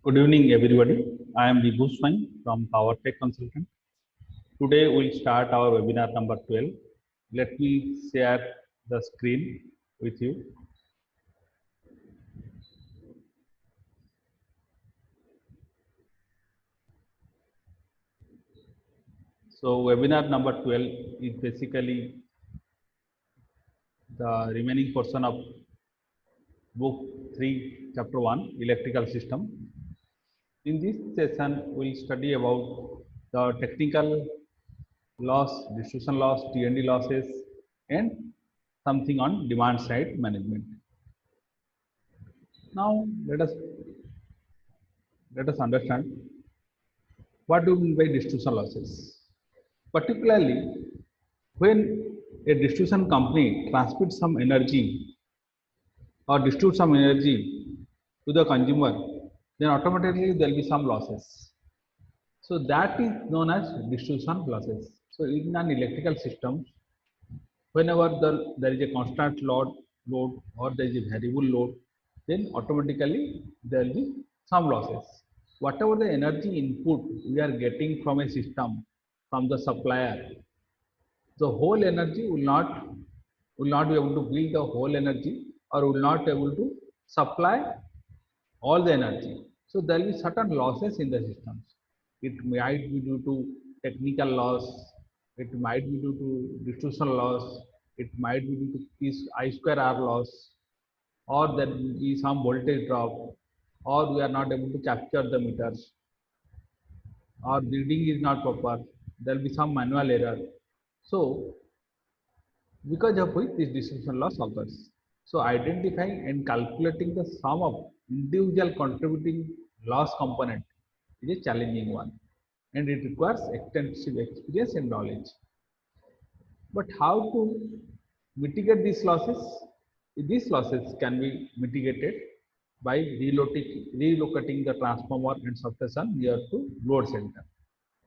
Good evening, everybody. I am Vibhu Swain from Power Tech Consultant. Today, we'll start our webinar number 12. Let me share the screen with you. So, webinar number 12 is basically the remaining portion of book 3, chapter 1, electrical system. In this session, we'll study about the technical loss, distribution loss, T&D losses, and something on demand side management. Now, let us understand what do we mean by distribution losses. Particularly, when a distribution company transmits some energy or distributes some energy to the consumer, then automatically there will be some losses. So that is known as distribution losses. So in an electrical system, whenever there is a constant load or there is a variable load, then automatically there will be some losses. Whatever the energy input we are getting from a system, from the supplier, the whole energy will not be able to build the whole energy or will not be able to supply all the energy. So there will be certain losses in the systems. It might be due to technical loss, it might be due to distribution loss, it might be due to this I square R loss, or there will be some voltage drop, or we are not able to capture the meters, or reading is not proper, there will be some manual error. So because of which this distribution loss occurs. So identifying and calculating the sum of individual contributing loss component is a challenging one, and it requires extensive experience and knowledge. But how to mitigate these losses? These losses can be mitigated by relocating the transformer and substation near to load center.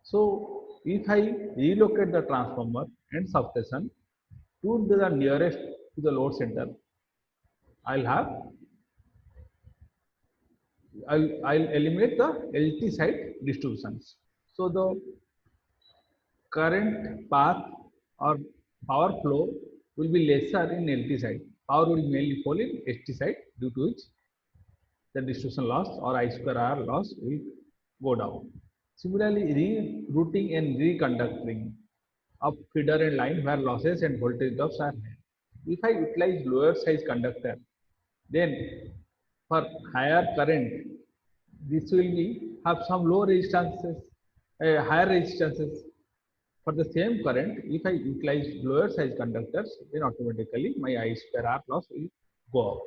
So if I relocate the transformer and substation to the nearest to the load center, I'll eliminate the LT side distributions. So the current path or power flow will be lesser in LT side. Power will mainly fall in ST side, due to which the distribution loss or I square R loss will go down. Similarly, rerouting and reconducting of feeder and line where losses and voltage drops are high. If I utilize lower size conductor, then for higher current, this will be have some low resistances, higher resistances. For the same current, if I utilize lower size conductors, then automatically my I square R loss will go up.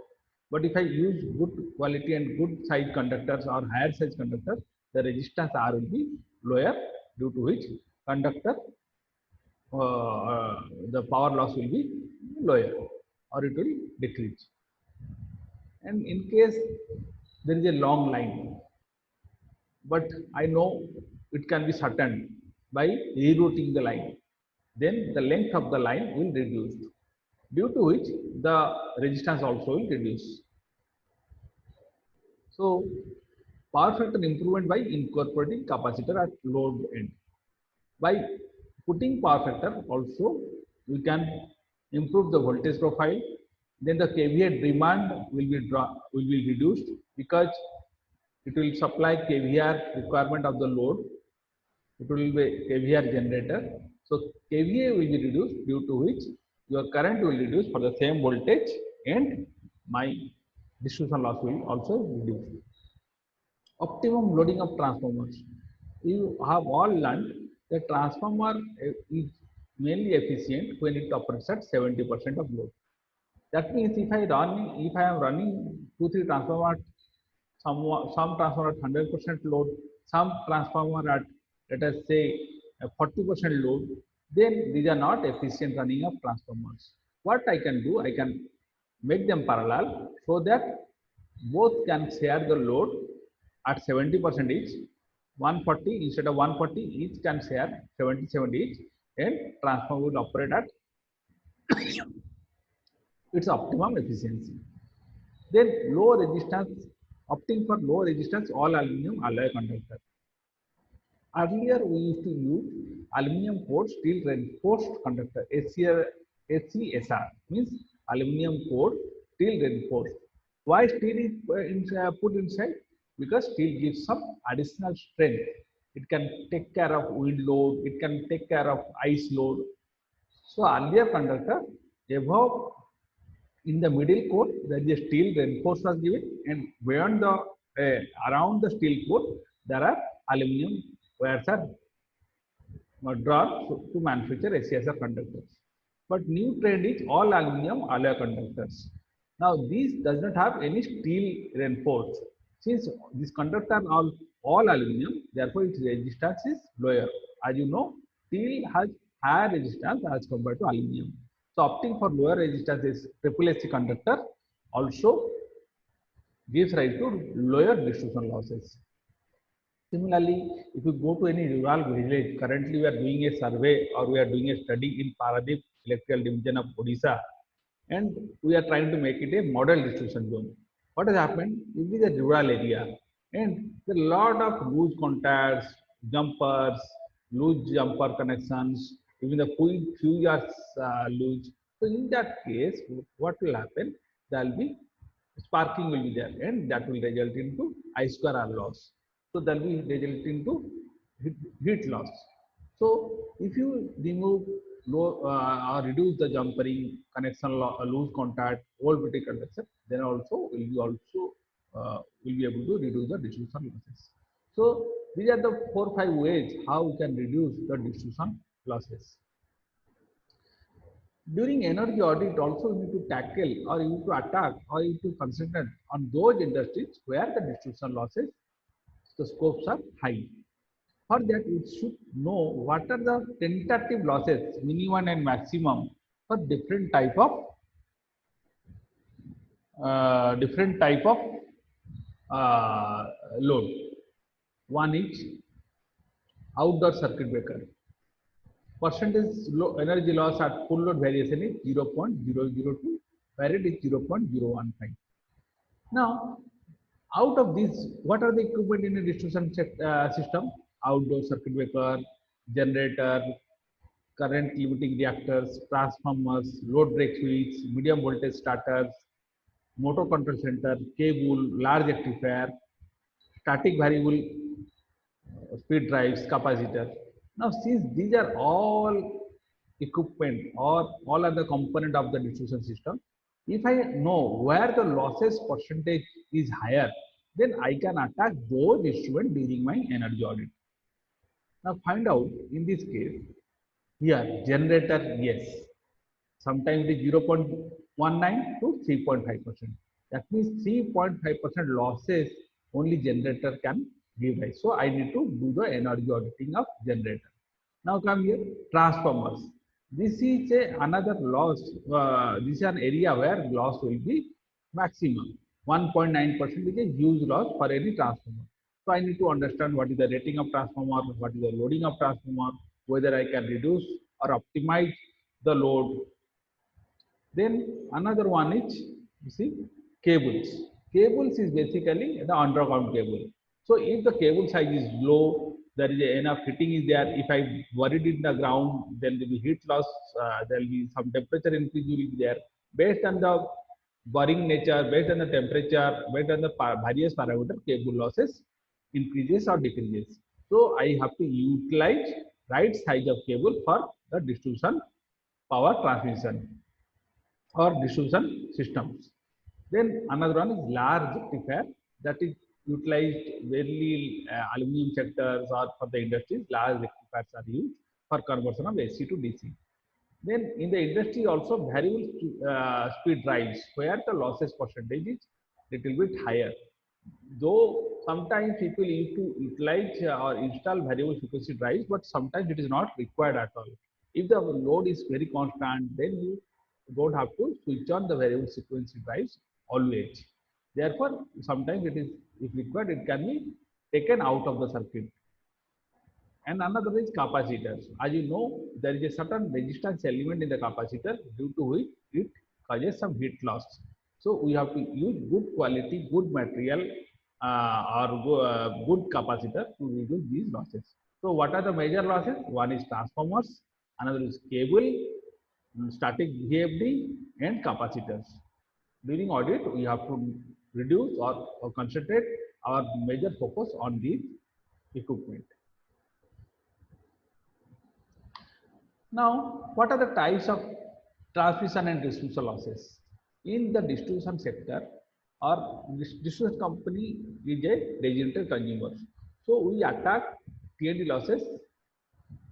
But if I use good quality and good size conductors or higher size conductors, the resistance R will be lower, due to which conductor the power loss will be lower or it will decrease. And in case there is a long line, but I know it can be shortened by rerouting the line, then the length of the line will reduce, due to which the resistance also will reduce. So power factor improvement by incorporating capacitor at load end. By putting power factor also, we can improve the voltage profile. Then the KVA demand will be reduced, because it will supply KVR requirement of the load. It will be KVR generator. So KVA will be reduced, due to which your current will reduce for the same voltage, and my distribution loss will also reduce. Optimum loading of transformers. You have all learned that transformer is mainly efficient when it operates at 70% of load. That means if I am running 2-3 transformer, some transformer at 100% load, some transformer at, let us say, 40% load, then these are not efficient running of transformers. What I can do, I can make them parallel so that both can share the load at 70% each. 140 instead of 140 each can share 70 each, and transformer will operate at its optimum efficiency. Then low resistance Opting for low resistance all aluminum alloy conductor. Earlier, we used to use aluminum core steel reinforced conductor ACSR, means aluminum core steel reinforced. Why steel is put inside? Because steel gives some additional strength. It can take care of wind load, it can take care of ice load. So earlier conductor above in the middle core there is a steel reinforced was given, and beyond the around the steel core there are aluminum wires are drawn to manufacture ACSR conductors. But new trend is all aluminum alloy conductors. Now these does not have any steel reinforced. Since these conductors are all aluminum, therefore its resistance is lower. As you know, steel has higher resistance as compared to aluminum. So opting for lower resistance is triple AC conductor also gives rise to lower distribution losses. Similarly, if you go to any rural village, currently we are doing a survey or we are doing a study in Paradip Electrical Division of Odisha, and we are trying to make it a model distribution zone. What has happened? It is a rural area, and there are a lot of loose contacts, jumpers, loose jumper connections, even the fuse are loose. So in that case, what will happen? There will be sparking will be there, and that will result into I square R loss. So that will result into heat loss. So if you remove low or reduce the jumpering connection loose contact old brittle conduction, then also will be able to reduce the distribution losses. So these are the 4 or 5 ways how we can reduce the distribution losses. During energy audit, also you need to tackle or you need to attack or you need to concentrate on those industries where the distribution losses, the scopes are high. For that, you should know what are the tentative losses, minimum and maximum for different type of load. One is outdoor circuit breaker. Percentage energy loss at full load variation is 0.002, where it is 0.015. Now, out of these, what are the equipment in a distribution system? Outdoor circuit breaker, generator, current limiting reactors, transformers, load break switch, medium voltage starters, motor control center, cable, large rectifier, static variable speed drives, capacitor. Now, since these are all equipment or all other component of the distribution system, if I know where the losses percentage is higher, then I can attack those instruments during my energy audit. Now find out in this case, here generator, yes, sometimes it is 0.19 to 3.5%. That means 3.5% losses only generator can give rise. So I need to do the energy auditing of generator. Now come here, transformers. This is another loss. This is an area where loss will be maximum. 1.9% is a huge loss for any transformer. So I need to understand what is the rating of transformer, what is the loading of transformer, whether I can reduce or optimize the load. Then another one is, you see, cables. Cables is basically the underground cable. So if the cable size is low, there is enough heating is there. If I buried it in the ground, then there will be heat loss. There will be some temperature increase will be there. Based on the burying nature, based on the temperature, based on the various parameter, cable losses increases or decreases. So I have to utilize right size of cable for the distribution power transmission or distribution systems. Then another one is large rectifier, that is utilized very aluminum sectors or for the industries. Large rectifiers are used for conversion of AC to DC. Then in the industry also variable speed drives where the losses percentage is little bit higher. Though sometimes people need to utilize or install variable frequency drives, but sometimes it is not required at all. If the load is very constant, then you don't have to switch on the variable frequency drives always. Therefore, sometimes it is, if required, it can be taken out of the circuit. And another is capacitors. As you know, there is a certain resistance element in the capacitor due to which it causes some heat loss. So we have to use good quality, good material good capacitor to reduce these losses. So what are the major losses? One is transformers, another is cable, static VFD, and capacitors. During audit, we have to reduce or concentrate our major focus on these equipment. Now, what are the types of transmission and distribution losses? In the distribution sector, our distribution company is a designated consumer. So we attack T&D losses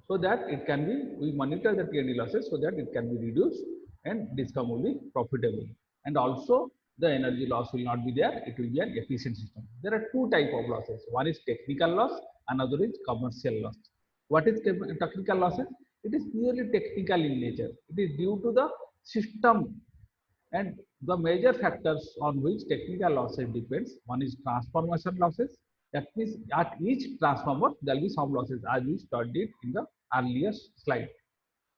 so that it can be, we monitor the T&D losses so that it can be reduced and DISCOM will be profitable. And also the energy loss will not be there, it will be an efficient system. There are two types of losses. One is technical loss, another is commercial loss. What is technical losses? It is purely technical in nature. It is due to the system and the major factors on which technical losses depends. One is transformation losses. That means at each transformer there will be some losses as we studied in the earlier slide.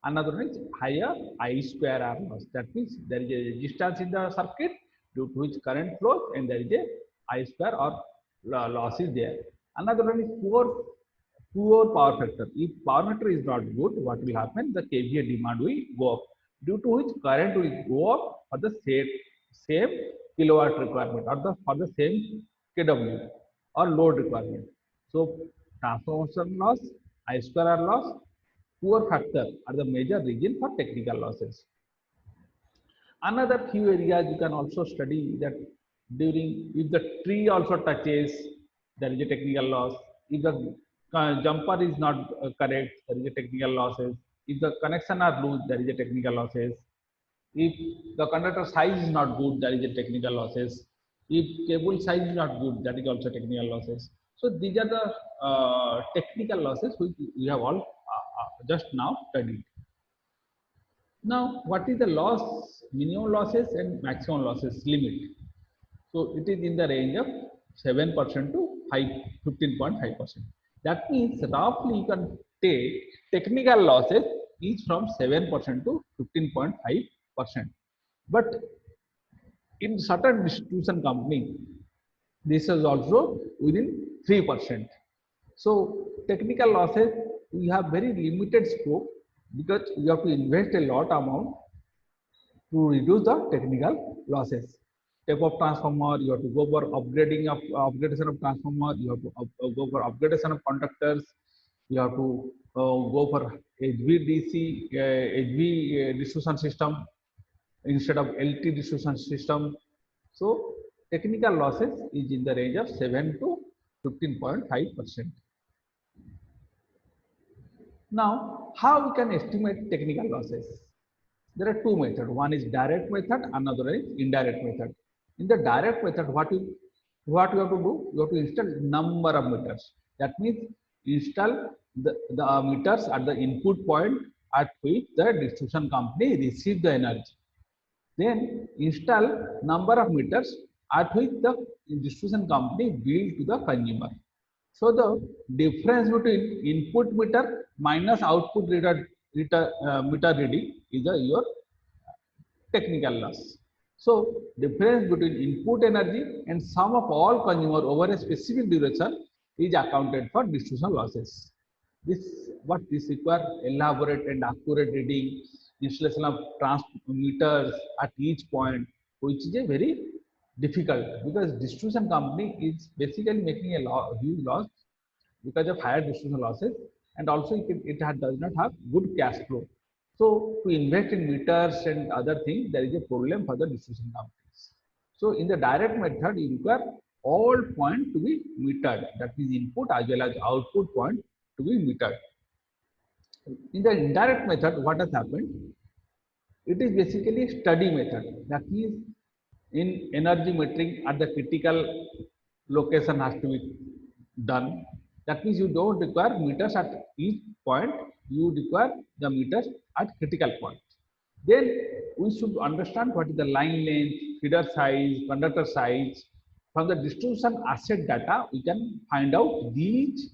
Another one is higher I square R loss. That means there is a resistance in the circuit due to which current flows and there is a I square or loss is there. Another one is poor power factor. If power factor is not good, what will happen? The KVA demand will go up, due to which current will go up for the same kilowatt requirement or for the same kW or load requirement. So transformation loss, I square R loss, poor factor are the major reason for technical losses. Another few areas you can also study that during, if the tree also touches, there is a technical loss. If the jumper is not correct, there is a technical losses. If the connection are loose, there is a technical losses. If the conductor size is not good, there is a technical losses. If cable size is not good, that is also technical losses. So these are the technical losses which we have all just now studied. Now, what is the loss, minimum losses and maximum losses limit? So it is in the range of 7% to 15.5%. That means roughly you can take technical losses each from 7% to 15.5%. But in certain distribution company, this is also within 3%. So technical losses, we have very limited scope because you have to invest a lot amount to reduce the technical losses. Type of transformer, you have to go for upgradation of transformer, you have to go for upgradation of conductors, you have to go for HVDC, HV distribution system instead of LT distribution system. So technical losses is in the range of 7 to 15.5%. Now, how we can estimate technical losses? There are two methods. One is direct method, another is indirect method. In the direct method, what you have to do? You have to install number of meters. That means install the meters at the input point at which the distribution company receives the energy. Then install number of meters at which the distribution company bill to the consumer. So the difference between input meter minus output meter reading is your technical loss. So difference between input energy and sum of all consumer over a specific duration is accounted for distribution losses. This requires elaborate and accurate reading, installation of transmitters at each point, which is a very difficult because distribution company is basically making a huge loss because of higher distribution losses, and also does not have good cash flow. So to invest in meters and other things, there is a problem for the distribution companies. So in the direct method, you require all points to be metered. That is input as well as output point to be metered. In the indirect method, what has happened? It is basically a study method. That means in energy metering at the critical location has to be done. That means you don't require meters at each point, you require the meters at critical points. Then we should understand what is the line length, feeder size, conductor size. From the distribution asset data, we can find out these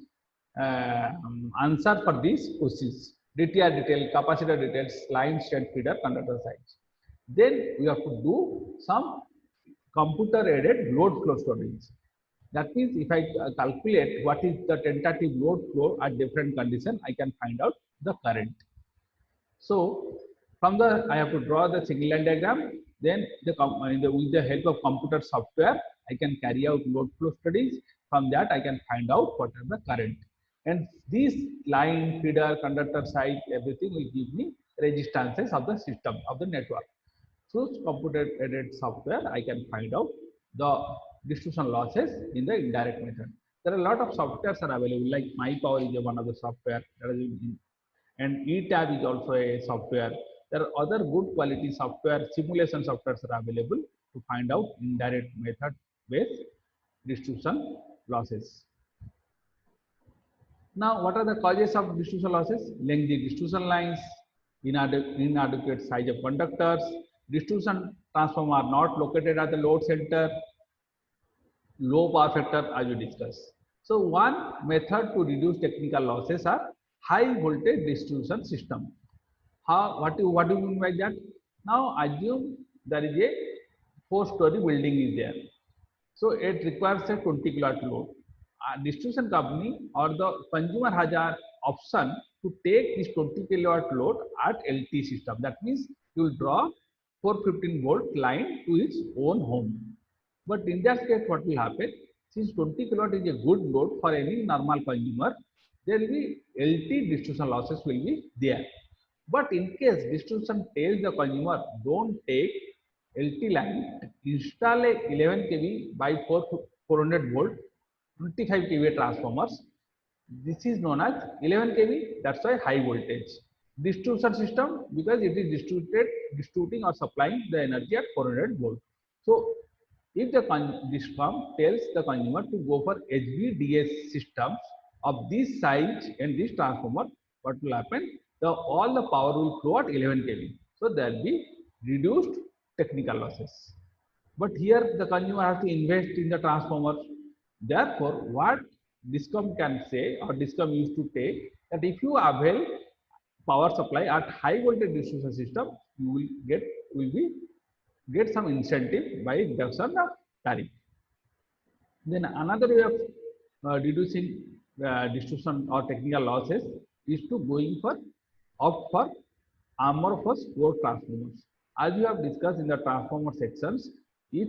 answer for these questions. DTR detail, capacitor details, line strength, feeder, conductor size. Then we have to do some computer aided load flow studies. That means if I calculate what is the tentative load flow at different condition, I can find out the current. So from the, I have to draw the single line diagram. Then with the help of computer software, I can carry out load flow studies. From that, I can find out what are the current. And this line, feeder, conductor size, everything will give me resistances of the system, of the network. Through computer aided software, I can find out the distribution losses in the indirect method. There are a lot of softwares are available, like MyPower is one of the software that is and ETAB is also a software. There are other good quality software, simulation softwares are available to find out indirect method based distribution losses. Now, what are the causes of distribution losses? Lengthy distribution lines, inadequate size of conductors, distribution transformer are not located at the load center, low power factor as we discussed. So one method to reduce technical losses are high voltage distribution system. What do you mean by that? Now assume there is a 4-story building is there. So it requires a 20 kilowatt load. A distribution company or the consumer has an option to take this 20 kilowatt load at LT system. That means you will draw 415 volt line to its own home. But in that case, what will happen? Since 20 kilowatt is a good load for any normal consumer, there will be LT distribution losses will be there. But in case distribution tells the consumer, don't take LT line, install a 11 kV by 400 volt, 25 kVA transformers. This is known as 11 kV, that's why high voltage. Distribution system, because it is distributing or supplying the energy at 400 volt. So if the DISCOM tells the consumer to go for HVDS systems of this size and this transformer, what will happen? All the power will flow at 11 kV. So there will be reduced technical losses. But here the consumer has to invest in the transformer. Therefore, what DISCOM can say or DISCOM used to take that if you avail power supply at high voltage distribution system, you will get some incentive by reduction of tariff. Then another way of reducing distribution or technical losses is to opt for amorphous core transformers. As we have discussed in the transformer sections, if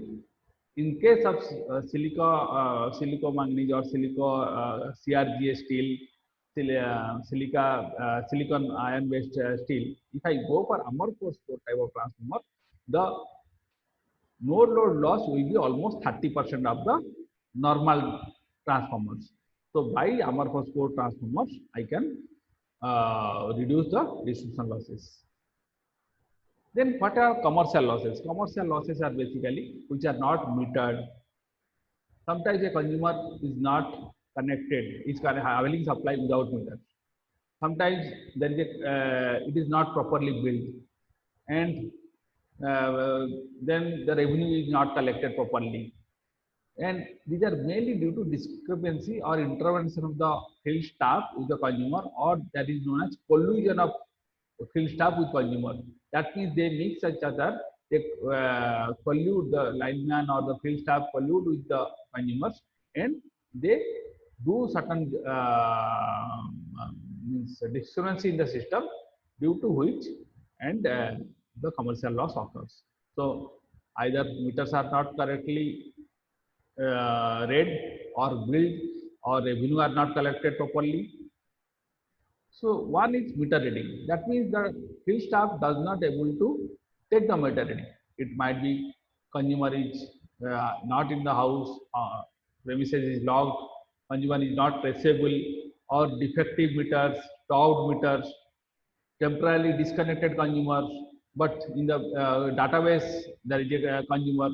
in case of silico manganese or CRGA steel, silicon iron based steel, if I go for amorphous core type of transformer, the no load loss will be almost 30% of the normal transformers. So by amorphous core transformers, I can reduce the distribution losses. Then what are commercial losses? Commercial losses are basically which are not metered. Sometimes a consumer is not connected, is having supply without meter. Sometimes there is it is not properly built, and then the revenue is not collected properly. And these are mainly due to discrepancy or intervention of the field staff with the consumer, or that is known as collusion of field staff with consumer. That means they mix each other, they collude, the lineman or the field staff collude with the consumers, and they do certain discrepancy in the system, due to which and the commercial loss occurs. So either meters are not correctly read or billed, or revenue are not collected properly. So one is meter reading. That means the field staff does not able to take the meter reading. It might be consumer is not in the house, premises is locked, consumer is not traceable, or defective meters, stopped meters, temporarily disconnected consumers, but in the database there is a consumer,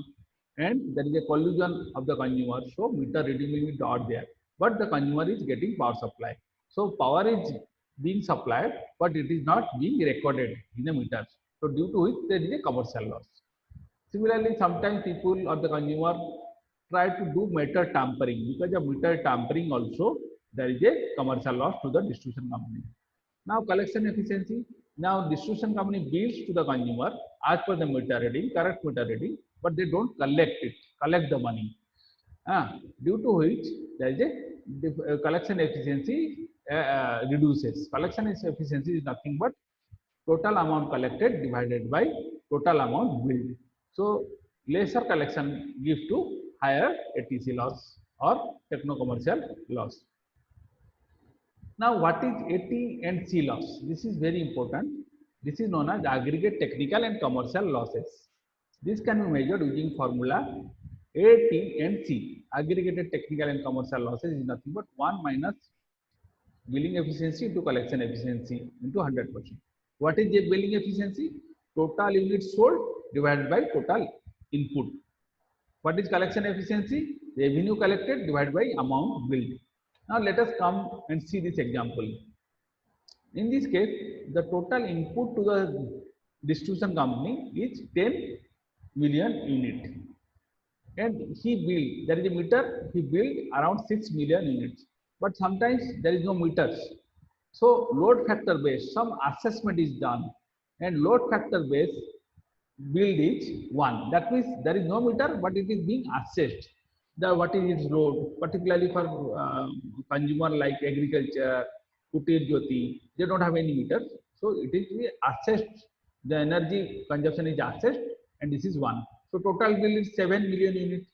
and there is a collusion of the consumer. So meter reading will be not there, but the consumer is getting power supply. So power is being supplied, but it is not being recorded in the meters. So due to which there is a commercial loss. Similarly, sometimes people or the consumer try to do meter tampering. Because of meter tampering also, there is a commercial loss to the distribution company. Now collection efficiency. Now distribution company bills to the consumer as per the meter reading, correct meter reading, but they don't collect the money. due to which there is a collection efficiency reduces. Collection efficiency is nothing but total amount collected divided by total amount billed. So lesser collection gives to higher ATC loss or techno-commercial loss. Now, what is AT and C loss? This is very important. This is known as aggregate technical and commercial losses. This can be measured using formula AT and C. Aggregated technical and commercial losses is nothing but 1 minus billing efficiency into collection efficiency into 100%. What is the billing efficiency? Total units sold divided by total input. What is collection efficiency? Revenue collected divided by amount billed. Now let us come and see this example. In this case, the total input to the distribution company is 10 million unit, and he billed, there is a meter, he billed around 6 million units, but sometimes there is no meters. So load factor base, some assessment is done, and load factor base billed is 1. That means there is no meter, but it is being assessed. What is its load, particularly for consumer like agriculture, Kutir Jyoti, they don't have any meters. So it is assessed, the energy consumption is assessed, and this is 1. So total bill is 7 million units.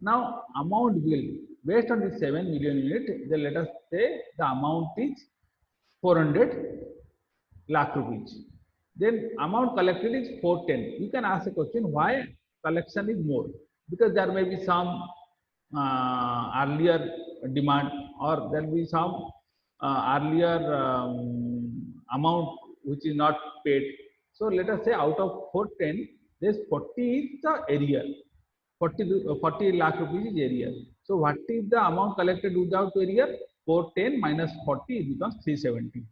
Now amount bill, based on this 7 million unit, then let us say the amount is 400 lakh rupees. Then amount collected is 410. You can ask a question, why collection is more? Because there may be some earlier demand, or there will be some earlier amount which is not paid. So let us say out of 410, this 40 is the area. 40 lakh rupees is area. So what is the amount collected without area? 410 minus 40, it becomes 370.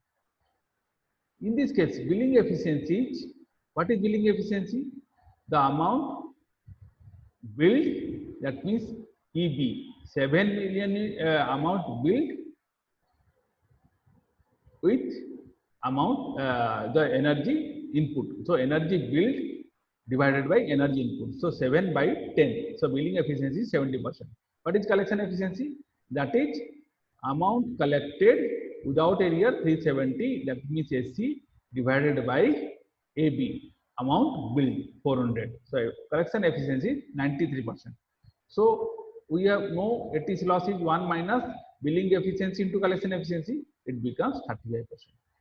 In this case, billing efficiency, what is billing efficiency? The amount billed, that means EB, 7 million amount billed with amount, the energy input. So energy billed divided by energy input. So 7 by 10. So billing efficiency is 70%. What is collection efficiency? That is amount collected without area 370, that means SC, divided by AB, amount billed 400. So collection efficiency 93%. So we have no ATC loss is 1 minus billing efficiency into collection efficiency, it becomes 35%.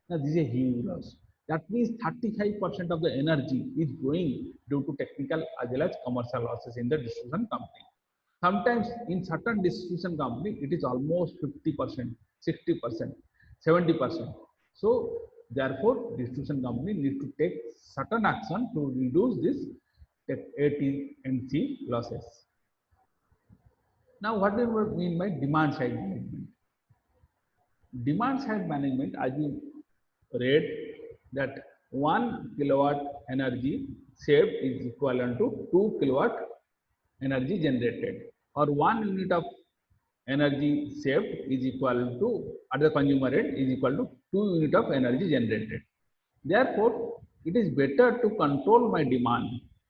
Now this is a huge loss. That means 35% of the energy is going due to technical as well as commercial losses in the distribution company. Sometimes in certain distribution company, it is almost 50%, 60%, 70%. So therefore, distribution company need to take certain action to reduce this AT and C losses. Now, what do we mean by demand side management? Demand side management, as you read, that 1 kilowatt energy saved is equivalent to 2 kilowatt energy generated, or 1 unit of energy saved is equal to, at the consumer end, is equal to 2 unit of energy generated. Therefore, it is better to control my demand.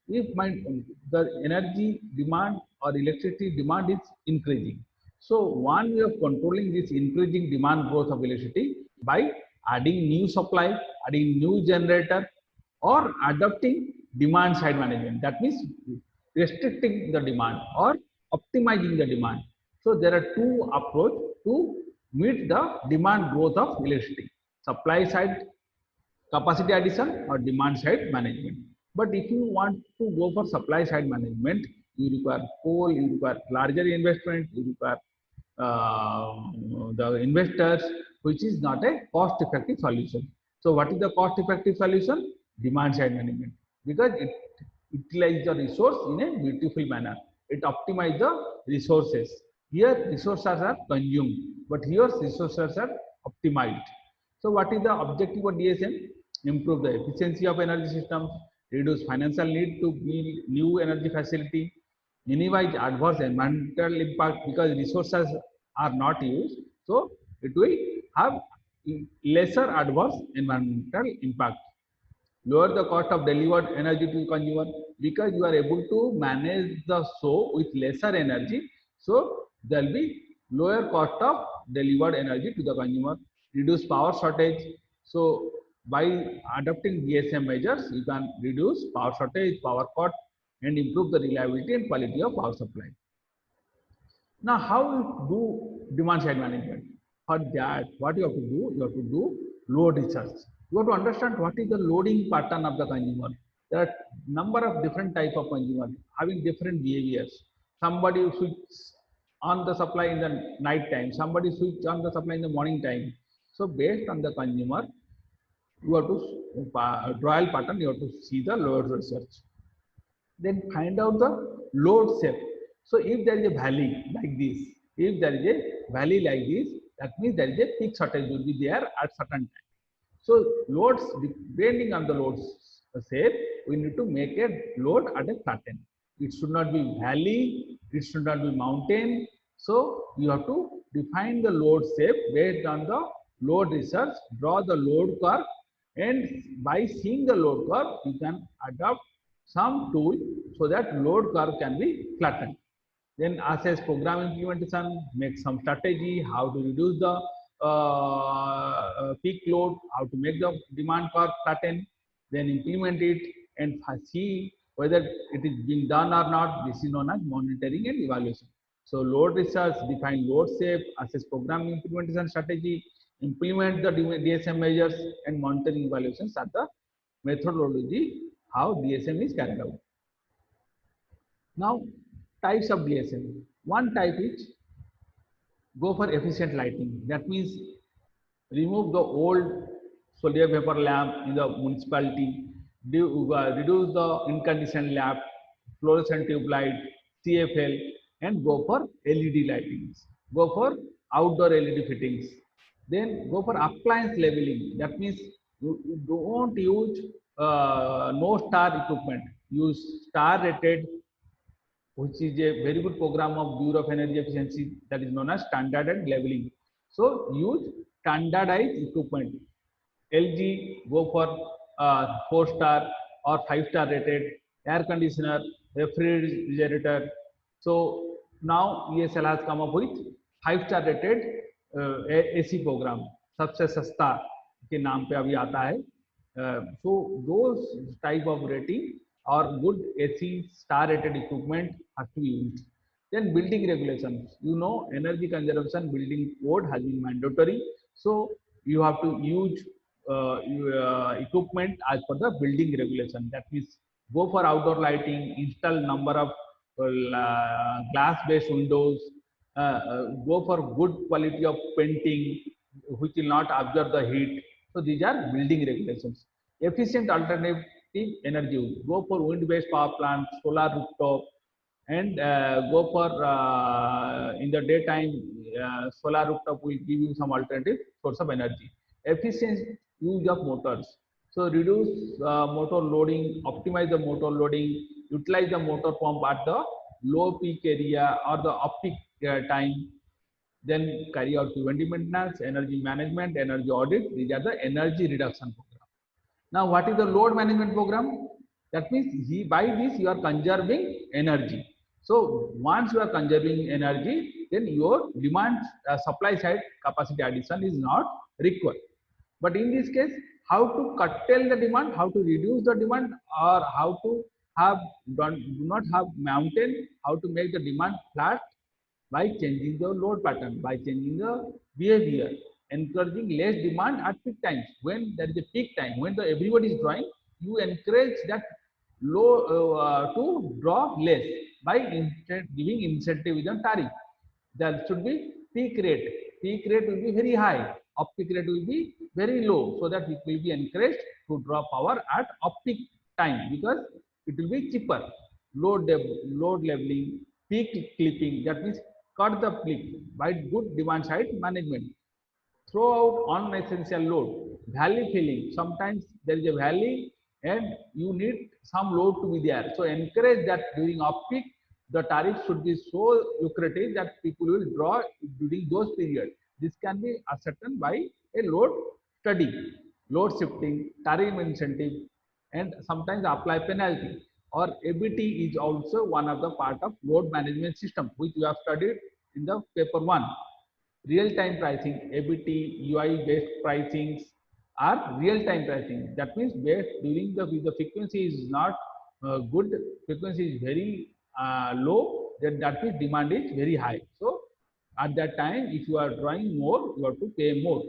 If the energy demand or electricity demand is increasing, so one way of controlling this increasing demand growth of electricity by adding new supply, adding new generator, or adopting demand side management. That means restricting the demand or optimizing the demand. So there are two approaches to meet the demand growth of electricity: supply side capacity addition or demand side management. But if you want to go for supply side management, you require coal, you require larger investment, you require the investors, which is not a cost effective solution. So what is the cost effective solution? Demand side management, because it utilizes the resource in a beautiful manner. It optimizes the resources. Here resources are consumed, but here resources are optimized. So what is the objective of DSM? Improve the efficiency of energy systems, reduce financial need to build new energy facility, minimize adverse environmental impact, because resources are not used. So it will have lesser adverse environmental impact. Lower the cost of delivered energy to consumer, because you are able to manage the show with lesser energy. So there will be lower cost of delivered energy to the consumer, reduce power shortage. So by adopting DSM measures, you can reduce power shortage, power cut, and improve the reliability and quality of power supply. Now, how you do demand side management? For that, what you have to do? You have to do load research. You have to understand what is the loading pattern of the consumer. There are number of different type of consumer having different behaviors. Somebody switches on the supply in the night time. Somebody switch on the supply in the morning time. So based on the consumer, you have to trial pattern. You have to see the load research. Then find out the load shape. So if there is a valley like this, if there is a valley like this, that means there is a peak shortage will be there at certain time. So loads, depending on the loads shape, we need to make a load at a certain. It should not be valley, it should not be mountain. So you have to define the load shape based on the load research, draw the load curve, and by seeing the load curve, you can adopt some tool so that load curve can be flattened. Then assess program implementation, make some strategy, how to reduce the peak load, how to make the demand curve flatten, then implement it and see whether it is being done or not. This is known as monitoring and evaluation. So load research, define load shape, assess program implementation strategy, implement the DSM measures, and monitoring evaluations are the methodology how DSM is carried out. Now, types of DSM. One type is go for efficient lighting. That means remove the old sodium vapor lamp in the municipality, reduce the incandescent lamp, fluorescent tube light, CFL, and go for LED lightings. Go for outdoor LED fittings. Then go for appliance leveling. That means you don't use no star equipment. Use star rated, which is a very good program of Bureau of Energy Efficiency that is known as standard and leveling. So use standardized equipment. LG go for 4-star or 5-star rated air conditioner, refrigerator. So now ESL has come up with 5-star rated AC program. सबसे सस्ता के नाम पे अभी आता है. So those type of rating or good AC star rated equipment has to be used. Then building regulations. You know, energy conservation building code has been mandatory. So you have to use equipment as per the building regulation. That means go for outdoor lighting, install number of glass-based windows, go for good quality of painting, which will not absorb the heat. So these are building regulations. Efficient alternative energy use. Go for wind-based power plants, solar rooftop, and go for in the daytime solar rooftop will give you some alternative source of energy. Efficient use of motors. So reduce motor loading, optimize the motor loading, utilize the motor pump at the low peak area or the off peak time. Then carry out preventive maintenance, energy management, energy audit. These are the energy reduction program. Now, what is the load management program? That means by this you are conserving energy. So once you are conserving energy, then your demand supply side capacity addition is not required. But in this case, how to curtail the demand, how to reduce the demand, or how to have do not have mountain, how to make the demand flat by changing the load pattern, by changing the behavior, encouraging less demand at peak times. When there is a peak time, when everybody is drawing, you encourage that low to draw less by giving incentive with a tariff. There should be peak rate. Peak rate will be very high. Off peak rate will be very low, so that it will be encouraged to draw power at off peak time because it will be cheaper. Load leveling, peak clipping. That means cut the peak by good demand side management. Throw out unessential load. Valley filling. Sometimes there is a valley and you need some load to be there. So encourage that during off peak, the tariff should be so lucrative that people will draw during those periods. This can be ascertained by a load study, load shifting, tariff incentive, and sometimes apply penalty. or ABT is also one of the part of load management system, which you have studied in the paper 1. Real-time pricing, ABT, UI-based pricings are real-time pricing. That means based during the frequency is not good, frequency is very low, then that means demand is very high. So at that time, if you are drawing more, you have to pay more.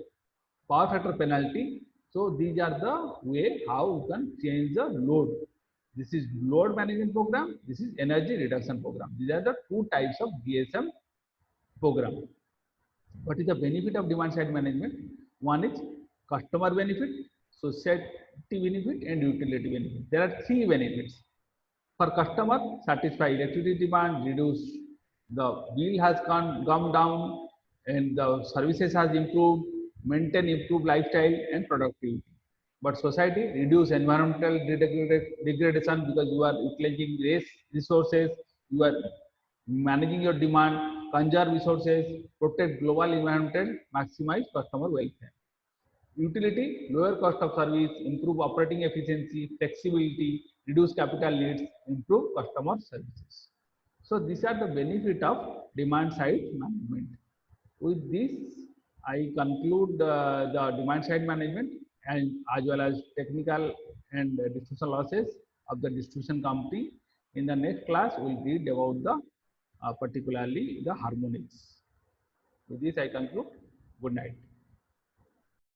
Power factor penalty. So these are the way how you can change the load. This is load management program. This is energy reduction program. These are the two types of DSM program. What is the benefit of demand side management? One is customer benefit, society benefit, and utility benefit. There are three benefits. For customer, satisfy electricity demand, reduce the bill has come down, and the services has improved, maintain improved lifestyle and productivity. But society, reduce environmental degradation because you are utilizing less resources, you are managing your demand, conserve resources, protect global environment, maximize customer welfare. Utility, lower cost of service, improve operating efficiency, flexibility, reduce capital needs, improve customer services. So these are the benefit of demand side management. With this, I conclude the demand side management and as well as technical and distribution losses of the distribution company. In the next class, we'll read about the particularly the harmonics. With this, I conclude. Good night.